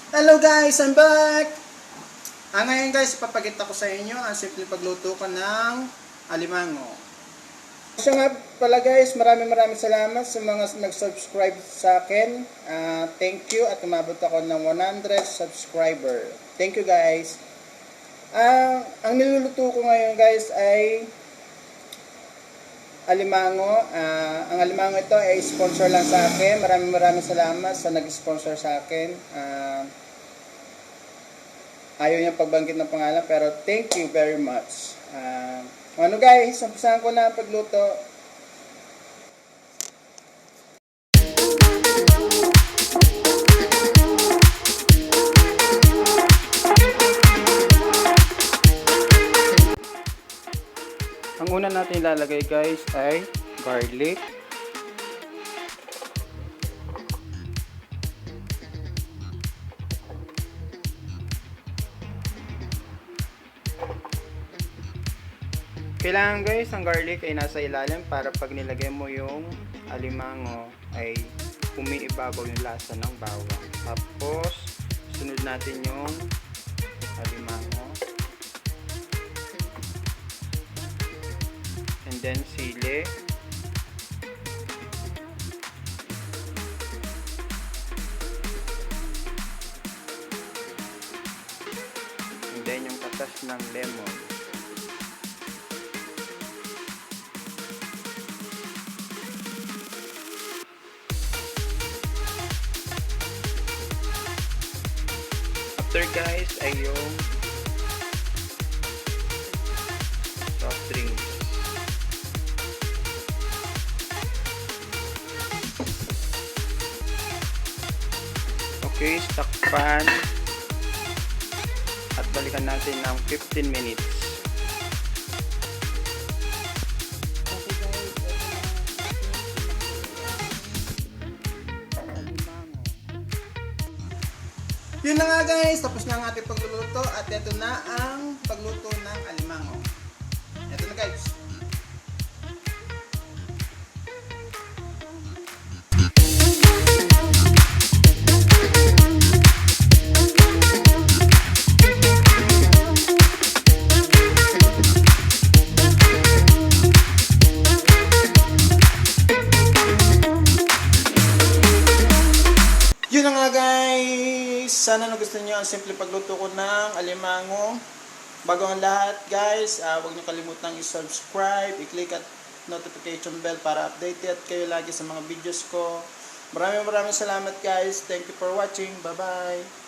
Hello guys, I'm back! Ngayon guys, ipapakita ko sa inyo ang simple pagluto ko ng alimango. So nga pala guys, maraming salamat sa mga nag-subscribe sa akin. Thank you at umabot ako ng 100 subscriber. Thank you guys. Ang niluluto ko ngayon guys ay alimango. Ang alimango ito ay sponsor lang sa akin. Maraming salamat sa nag-sponsor sa akin. Ayaw niya pagbanggit ng pangalan pero thank you very much. Ano guys, umpisahan ko na ang pagluto. Ang una natin ilalagay guys ay garlic. Kailangan guys, ang garlic ay nasa ilalim para pag nilagay mo yung alimango ay umiibabaw yung lasa ng bawang. Tapos, sunod natin yung alimango. And then sili. And then yung katas ng lemon. After guys ay yung Softdrinks. Okay, stock pan at balikan natin ng 15 minutes. Yun na nga guys, tapos na ang ating pagluluto at ito na ang pagluto ng alimango. Ito na guys. Yun na nga guys, sana nagustuhan nyo ang simple pagluto ko ng alimango. Bago ang lahat guys, huwag nyo kalimutang i-subscribe, i-click at notification bell para updated kayo lagi sa mga videos ko. Maraming salamat guys, thank you for watching, bye bye.